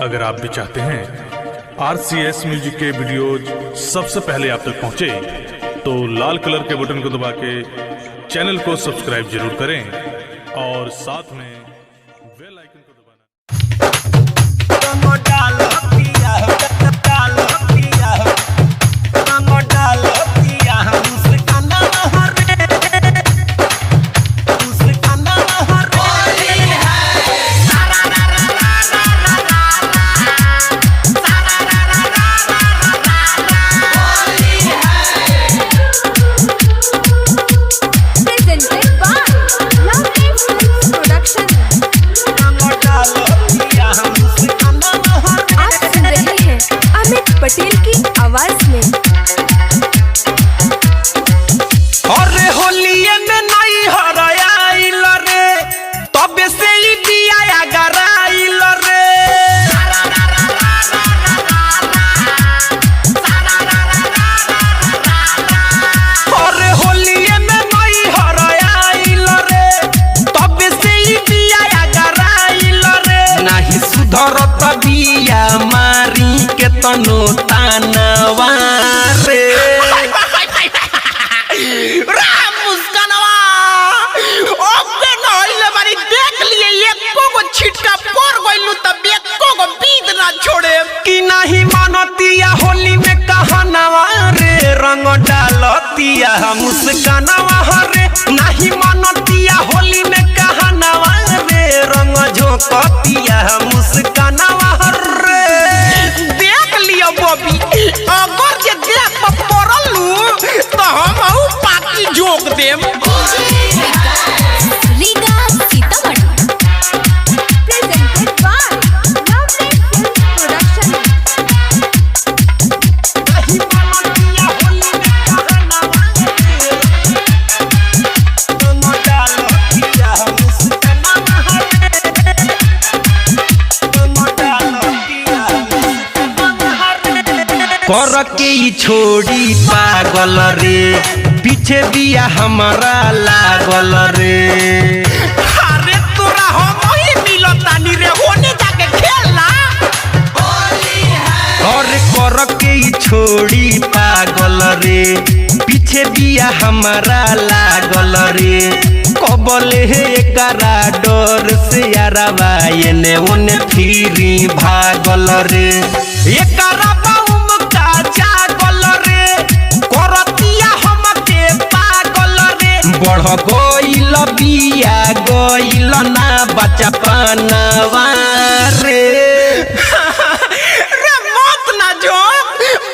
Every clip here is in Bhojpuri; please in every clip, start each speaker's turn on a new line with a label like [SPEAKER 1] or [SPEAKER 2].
[SPEAKER 1] अगर आप भी चाहते हैं RCS म्यूजिक के वीडियोज सबसे पहले आप तक पहुंचे तो लाल कलर के बटन को दबा के चैनल को सब्सक्राइब जरूर करें और साथ में बेल आइकन को दबाना।
[SPEAKER 2] पटेल की आवाज में
[SPEAKER 3] अरे होलिये में नहीं हराइल रे तबे से ही दिया गराइल रे अरे होलिये में नहीं हराइल रे तबे से ही दिया गराइल रे नहीं सुधरत बिया मारी के तनो तानवा रे राम मुस्कानवा ओके नइले बारी देख लिए एको को छिटका पड़ गइलु तब एको को बीत ना छोड़े कि नहीं मानतिया होली में कहनावा रे रंग डालतिया मुस्कानवा रे नहीं मानतिया होली में कहनावा रे रंग झोंकतिया मुस्कानवा रे बॉबी अगर जे देख पर पड़लू तो हम आउ पाकी जोक देम
[SPEAKER 2] Riga Sitamarhi presented by lovely film
[SPEAKER 3] कर के छोड़ी पागल रे पीछे बिया हमारा लागल रे अरे तोरा हम ही मिलतानी रे होने जाके खेलना और कर के छोड़ी पागल रे पीछे बिया हमारा लागल रे कबले एकरा डर से यारवा एने ओने फिरी भागल रे एकरा बढ़ गइल बिया गइल ना बच्चा पनवा रे रे मत ना जो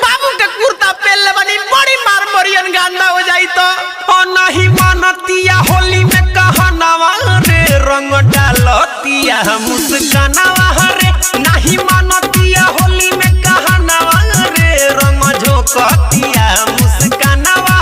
[SPEAKER 3] बाबू के कुर्ता पहनले बनी बड़ी मार मरियन गंदा हो जाई तो ओ नहीं मानतिया होली में कहनावा रे रंग डालतिया मुस्कानवा रे नहीं मानतिया होली में कहनावा रे रंग झोंकतिया मुस्कानवा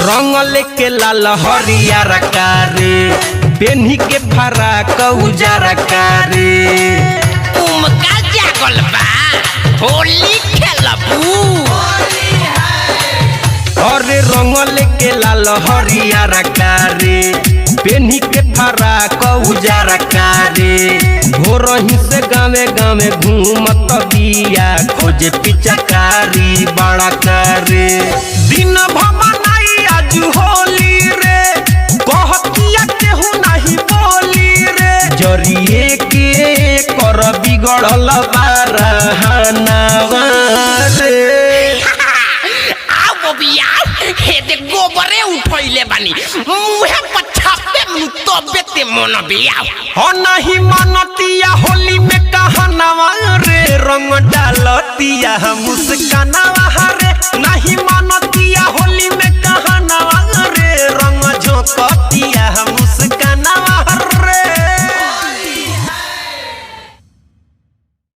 [SPEAKER 3] रंग लेके लाल हरियर कारे पेन्ही के फराक उजर कारे उमका जागल बा होली खेलबू अरे रंग लेके लाल हरियर कारे पेन्ही के फराक उजर कारे भोरही से गावे गावे घूमत बिया खोजे पिचकारी बड़ा करे दिन भमा आज होली रे कहतिया केहू नहीं बोली रे जरिए के कर बिगड़ल बारहनावा रे आ बबिया हे दे गोबरे उठैले बानी मुहे पछापे मुतबे ते मन बिया हो नहीं मानतिया होली में कहनावा रे रंग डालतिया मुस्कानवा